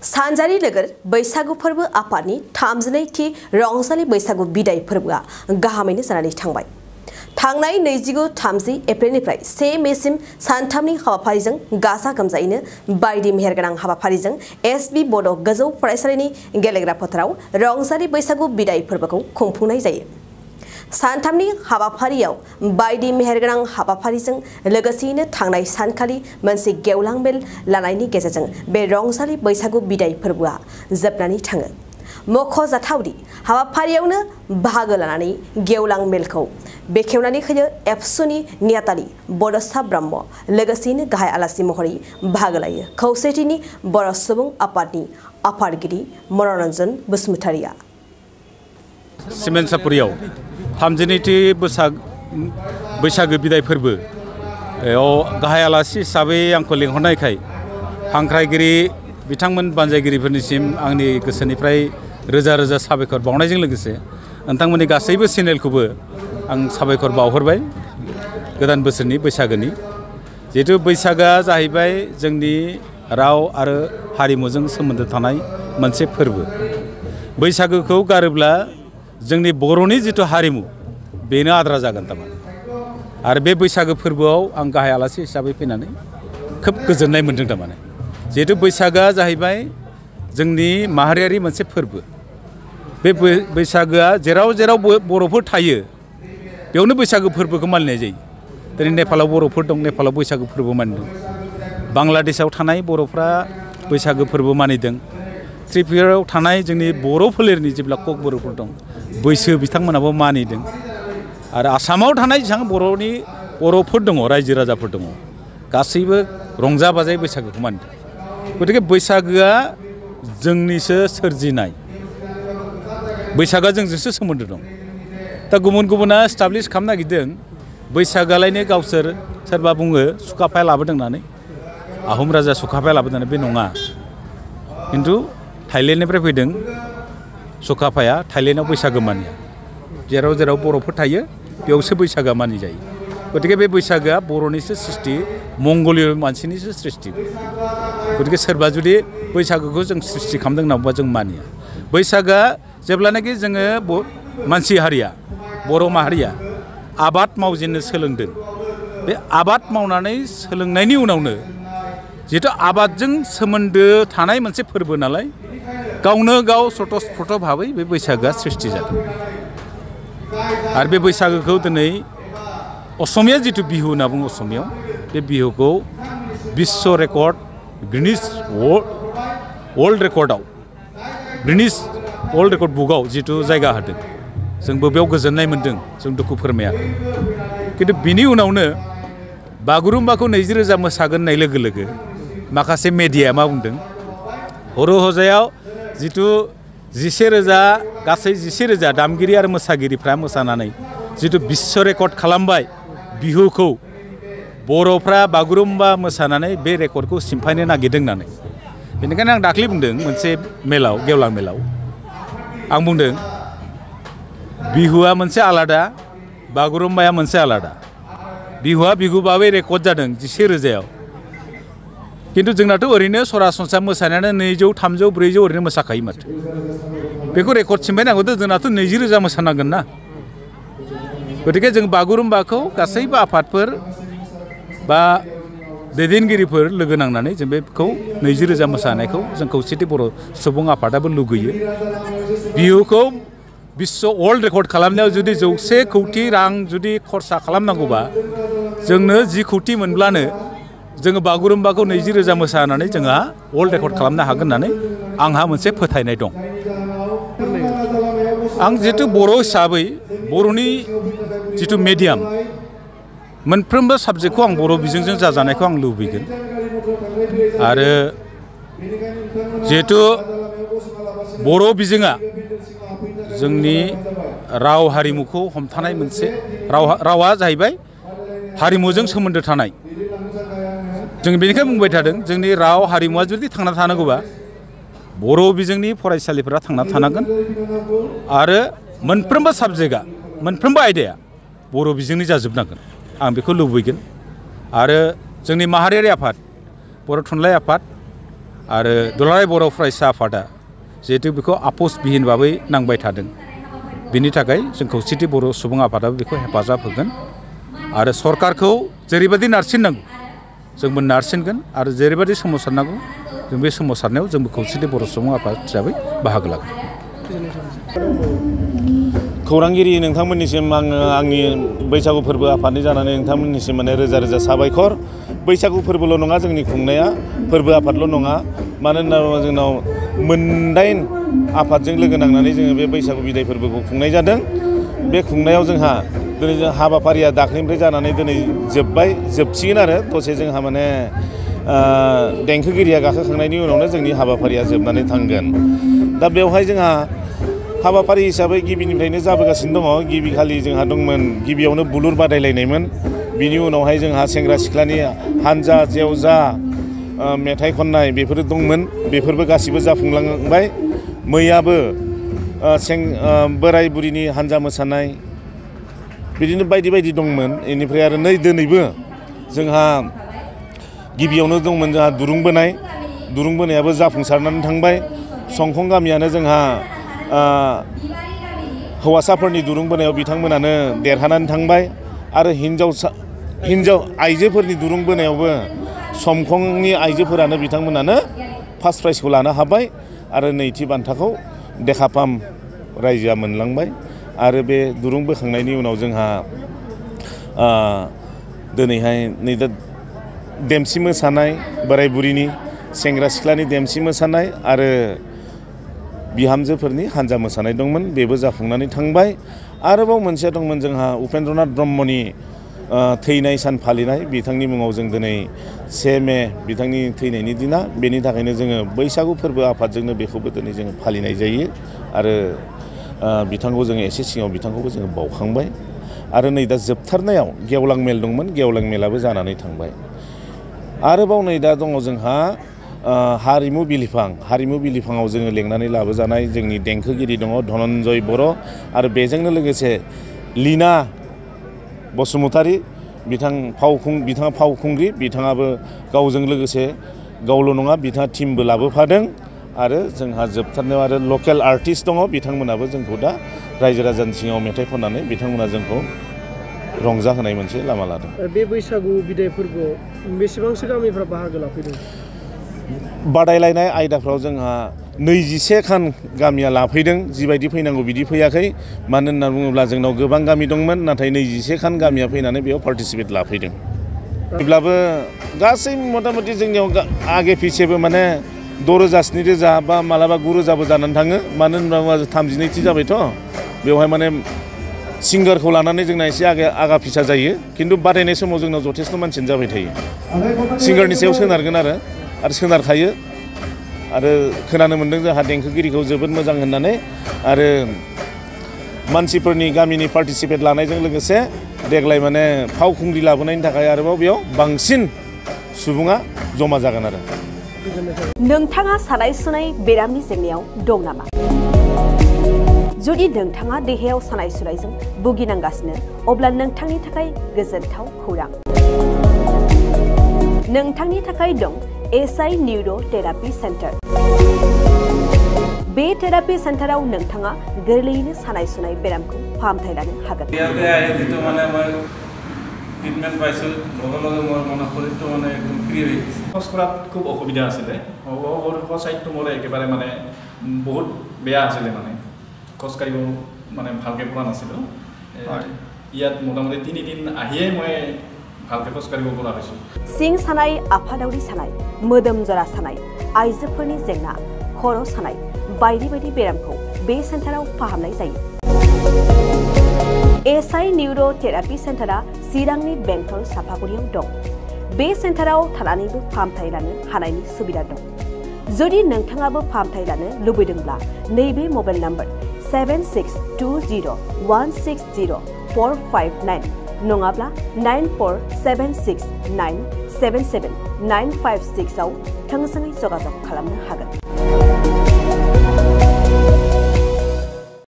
सानजारि नोगोर बैसागु फोरबो आफादनि 32थि रंजालि बैसागु बिदाय फोरबोआ गाहामैनो जानानै थांबाय। थांनाय 29-30 एप्रिलनिफ्राय 1 मेसिम सानथामनि हाबाफारिजों गाजा गोमजायैनो बायदि मेहेरगोनां हाबाफारिजों एसबि बड' गोजौ फरायसालिनि गेलेग्रा फोथाराव रंजालि बैसागु बिदाय फोरबोखौ खुंफुंनाय जायो। सानथामनि हाबाफारियाव बायदि मेहेरगोनां हाबाफारिजों लोगोसेयैनो थांनाय सानखालि मोनसे गेवलां मेल लानायनि गेजेरजों बे रंजालि बैसागु बिदाय फोरबोआ जोबनानै थाङो। मख'जाथावदि हाबाफारियावनो बाहागो लानानै गेवलां मेलखौ बेखेवनानै होयो एबसुनि नेहाथारि बड'सा ब्रह्म, लोगोसेयैनो गाहाय आलासि महरै बाहागो लायो खौसेथिनि बर' सुबुं आफादनि आफादगिरि मनरन्जन बसुमतारिया। सिमेन्ट सापुरियाव 32थि बैसागो बिदाय फोरबो गाहाय आलासि हिसाबै आंखौ लिंहरनायखाय हांख्रायगिरि बिथांमोन बानजायगिरिफोरनिसिम आंनि गोसोनिफ्राय रोजा रोजा साबायखर बावनायजों लोगोसे नोंथांमोननि गासैबो चेनेलखौबो आं साबायखर बावहरबाय गोदान बोसोरनि बैसागोनि। जिहेतु बैसागोआ जाहैबाय जोंनि राव आरो हारिमुजों सोमोन्दो थानाय मोनसे फोरबो। बैसागोखौ गारोब्ला जोंनि बर'नि जिथु हारिमु बेनो आद्रा जागोन थारमाने। आरो बे बैसागो फोरबोआव आं गाहाय आलासि हिसाबै फैनानै खोब गोजोननाय मोन्दों थारमाने। जिहेतु बैसागोआ जाहैबाय जोंनि माहारियारि मोनसे फोरबो। बे बैसागोआ जेराव जेराव बर'फोर थायो बेयावनो बैसागो फोरबोखौ मानिनाय जायो। दिनै नेपालाव बर'फोर दं, नेपालाव बैसागो फोरबो मानिदों। बांलादेशआव थानाय बर'फ्रा बैसागो फोरबो मानिदों। त्रिपुरायाव थानाय जोंनि बर' फोलेरनि जेब्ला कक बर'फोर दं बैसो बिथांमोनाबो मानिदों। आरो आसामाव थानाय जेसेबां बर'फोर दङ, रायजो राजाफोर दङ, गासैबो रंजा बाजायै बैसागोखौ मानिदों। गतिके बैसागोआ जोंनिसो सोरजिनाय, बैसागोआ जोंजोंसो सोमोन्दो दं। दा गुबुन गुबुना एस्टाब्लिश खालामनो नागिरदों बैसागोआलायनो गावसोर सोरबा बुङो सुकाफाया लाबोदों होननानै, आहम राजा सुकाफाया लाबोदों होननानै। बे नङा। खिन्थु थाइलेण्डनिफ्राय फैदों सुकाफाया। थाइलेण्डआव बैसागो मानिया। जेराव जेराव बर'फोर थायो बेयावसो बैसागोआ मानिजायो। गतिके बे बैसागोआ बर'निसो सृष्टि, मंगलिय मानसिनिसो सृष्टि। गतिके सोरबा जुदि बैसागोखौ जों सृष्टि खालामदों होनना बुंबा जों मानिया। बैसागोआ जेब्लानाखि जोङो मानसि हारिया, बर' माहारिया आबाद मावजेननो सोलोंदों, बे आबाद मावनानै सोलोंनायनि उनावनो जिहेतु आबादजों सोमोन्दो थानाय मोनसे फोरबो नालाय गावनो गाव स्वतस्फर्त भाबै बे बैसागोआ सृष्टि जादों। आरो बे बैसागोखौ दिनै असमिया जिथु बिहु होनना बुङो, असमियाव बे बिहुखौ बिश्व रेकर्ड गिनिस वर्ल्ड रेकर्डआव, गिनिस वर्ल्ड रेकर्ड बुकआव जिथु जायगा होदों। जोंबो बेयाव गोजोननाय मोन्दों, जों दुखु फोरमायाखै। खिन्थु बिनि उनावनो बागुरुम्बाखौ 20,000 मोसागोन होननाय लोगो लोगो माखासे मेडियाया मा बुंदों, हर' हजायाव जिथु 11,000 गासै 11,000 दामगिरि आरो मोसागिरिफ्रा मोसानानै जिथु बिश्व रेकर्ड खालामबाय बिहुखौ, बर'फ्रा बागुरुम्बा मोसानानै बे रेकर्डखौ सिमफायनो नागिरदों होननानै। बेनिखायनो आं दाख्लै बुंदों मोनसे मेलाव, गेवलां मेलाव आं बुंदों बिहुआ मोनसे आलादा, बागुरुम्बाया मोनसे आलादा। बिहुआ बिहुबाबो रेकर्ड जादों 11,000आव। खिन्थु जोंनाथ' ओरैनो सरासनस्रा मोसानायानो 200, 300, 400 ओरैनो मोसाखायो माथो। बेखौ रेकर्ड सिमबायनांगौथ' जोंनाथ' 20,000 मोसानांगोन ना। गतिके जों बागुरुम्बाखौ गासैबो आफादफोर बा दैदेनगिरिफोर लोगो नांनानै जों बेखौ 20,000 मोसानायखौ जों खौसेथि बर' सुबुं आफादाबो लुगैयो। बिहुखौ बिश्व वर्ल्ड रेकर्ड खालामनायाव जुदि 100 कौटि रां जुदि खरसा खालामनांगौबा जोंनो 10 कौटि मोनब्लानो जोङो बागुरुम्बाखौ 20,000 मोसानानै जोंहा वर्ल्ड रेकर्ड खालामनो हागोन होननानै आंहा मोनसे फोथायनाय दं। आं जिहेतु बर' हिसाबै बर'नि जिथु मेडियाम, मोनफ्रोमबो साबजेक्टखौ आं बर' बिजोंजों जाजानायखौ आं लुबैगोन। आरो जिहेतु बर' बिजोङा जोंनि राव हारिमुखौ हमथानाय मोनसे रावा जाहैबाय हारिमुजों सोमोन्दो थानाय। जों बेनिखायनो बुंबाय थादों जोंनि राव हारिमुवा जुदि थांना थानांगौबा बर' बिजोंनि फरायसालिफोरा थांना थानांगोन आरो मोनफ्रोमबो साबजेक्टआ, मोनफ्रोमबो आयदाया बर' बिजोंनि जाजोबनांगोन। आं बेखौ लुबैगोन आरो जोंनि माहारियारि आफाद बर' थुनलाइ आफाद आरो दुलाराय बर' फरायसा आफादा जिहेतु बेखौ आफस बिहीन भाबै नांबाय थादों बिनि थाखाय जों खौसेथि बर' सुबुं आफादाबो बेखौ हेफाजाब होगोन आरो सरकारखौ जेरैबायदि नारसिननांगौ जोंबो नारसिनगोन आरो जेरैबायदि सोमावसारनांगौ जों बे सोमावसारनायाव जोंबो खौसेथि बर' सुबुं आफाद हिसाबै बाहागो लागोन। खौरांगिरि नोंथांमोननिसिम आङो आंनि बैसागु फोरबो आफादनि जानानै नोंथांमोननिसिम माने रोजा रोजा साबायखर। बैसागु फोरबोल' नङा जोंनि खुंनाया फोरबो आफादल' नङा मानो होनना बुङोब्ला जोंनाव 9 आफादजों लोगो नांनानै जोङो बे बैसागु बिदाय फोरबोखौ खुंनाय जादों। बे खुंनायाव जोंहा दिनै हाबाफारिया दाख्लैनिफ्राय जानानै दिनै जोबसिगोन आरो दसे जोंहा माने देंखोगिरिया गाखोखांनायनि उनावनो जोंनि हाबाफारिया जोबनानै थांगोन। दा बेवहाय जोंहा हाबाफारि हिसाबै गिबिनिफ्रायनो जाबोगासिनो दङ। गिबि खालि जोंहा दंमोन गिबियावनो बुलुर बादायलायनायमोन। बिनि उनावहाय जोंहा सेंग्रा सिख्लानि हानजा जेवजा मेथाइ खननाय बेफोर दंमोन। बेफोरबो गासिबो जाफुंलांबाय। मैयाबो बोराय बुरिनि हानजा मोसानाय बिदिनो बायदि बायदि दंमोन। बेनिफ्राय आरो दिनैबो जोंहा गिबियावनो दंमोन जोंहा दुरुं बोनायाबो जाफुंसारनानै थांबाय। संखं गामियानो जोंहा हौवासाफोरनि दुरुं बोनायाव बिथांमोनानो देरहानानै थांबाय आरो आइजोफोरनि दुरुं बोनायावबो समखंनि आइजोफोरानो बिथांमोनानो फार्स्ट प्राइजखौ लानो हाबाय आरो नैथि बान्थाखौ देखाफाम रायजोआ मोनलांबाय। आरो बे दुरुं बोखांनायनि उनाव जोंहा दिनैहाय नै दा देमसि मोसानाय बोराय बुरिनि सेंग्रा सिख्लानि देमसि मोसानाय आरो बिहामजोफोरनि हानजा मोसानाय दंमोन। बेबो जाफुंनानै थांबाय। आरोबाव मोनसेया दंमोन जोंहा उपेन्द्रनाथ ब्रह्मनि थैनाय सान फालिनाय। बिथांनि मुङाव जों दिनै 1 मे बिथांनि थैनायनि दिना। बेनि थाखायनो जोङो बैसागु फोरबो आफादजोंनो बेखौबो दिनै जोङो फालिनाय जायो आरो बिथांखौ जोङो एसे सिगाङाव बिथांखौबो जोङो बावखांबाय। आरो नै दा जोबथारनायाव गेवलां मेल दंमोन। गेवलां मेलाबो जानानै थांबाय। आरोबाव नै दा दङ जोंहा हारिमु बिलिफाङाव जोङो लेंनानै लाबोजानाय जोंनि देंखोगिरि दङ धनन्जय बर' आरो बेजोंनो लोगोसे लीना बसुमतारी बिथाङा फावखुंग्रि। बिथाङाबो गावजों लोगोसे गावल' नङा बिथाङा टीमबो लाबोफादों। आरो जोंहा जोबथारनायाव आरो लकेल आर्टिस्ट दङ। बिथांमोनाबो जोंखौ दा रायजो राजानि सिङाव मेथाइ खननानै बिथांमोना जोंखौ रंजाहोनाय मोनसे लामा लादों। बे बैसागु बिदाय फोरबोआव बेसेबांसो गामिफ्रा बाहागो लाफैदों? बादायलायनाय आयदाफ्राव जोंहा 21 खान गामिया लाफैदों। जिबायदि फैनांगौ बिदि फैयाखै। मानो होनना बुङोब्ला जोंनाव गोबां गामि दंमोन नाथाय 21 खान गामिया फैनानै बेयाव पार्टिसिपेट लाफैदों। अब्लाबो गासै मथा-मथि जोंनियाव आगे फिसेबो माने 6,000 7,000 बा मालाबा 9,000बो जानानै थाङो। मानो होनबा 32थि जाबायथ' बेवहाय माने सिंगारखौ लानानै जोंना एसे आगा फिसा जायो। खिन्थु बादायनाय समाव जोंनाव जथेस्थ' मानसियानो जाबाय थायो। सिंगारनि सायाव सोनारगोन आरो सोनारखायो। आरो खोनानो मोन्दों जोंहा देंखोगिरिखौ जोबोद मोजां होननानै। आरो मानसिफोरनि गामिनि पार्टिसिपेट लानायजों लोगोसे देग्लाय माने फावखुंग्रि लाबोनायनि थाखाय आरोबाव बेयाव बांसिन सुबुङा जमा जागोन आरो। नोंथाङा सानाय सुनाय बेरामनि जेंनायाव दं नामा? जुदि नोंथाङा देहायाव सानाय सुनायजों भुगिनांगासिनो अब्ला नोंथांनि थाखाय गोजोनथाव खौरां। नोंथांनि थाखाय दं SI निउर' थेरापि सेन्टार। बे थेरापि सेन्टाराव नोंथाङा गोरलैयैनो सानाय सुनाय बेरामखौ फाहामथाय लानो हागोन। ট্ৰিটমেণ্ট পাইছোঁ লগে লগে মোৰ মনৰ শৰীৰটো মানে একদম ফ্ৰী হৈ গৈছে। খোজ কঢ়াত খুব অসুবিধা আছিলে। চাইডটো মোৰ একেবাৰে মানে বহুত বেয়া আছিলে। মানে খোজকাঢ়িব মানে ভালকৈ পৰা নাছিলোঁ। ইয়াত মোটামুটি 3 দিন আহিয়ে মই ভালকৈ খোজকাঢ়িব পৰা হৈছোঁ। सिं सानाय, आफादावरि सानाय, मोदोम जरा सानाय, आइजोफोरनि जेंना, खर' सानाय बायदि बायदि बेरामखौ बे सेन्टाराव फाहामनाय जायो। SI निउर' थेरापि सेन्टारा चिरांनि बेंटल साफागुरियाव दं। बे सेन्टाराव थानानैबो फाहामथाय लानो हानायनि सुबिदा दं। जुदि नोंथाङाबो फाहामथाय लानो लुबैदोंब्ला नैबे मबाइल नाम्बार 7620160459 नङाब्ला 9476977956 आव थोंजोङै जगाजग खालामनो हागोन।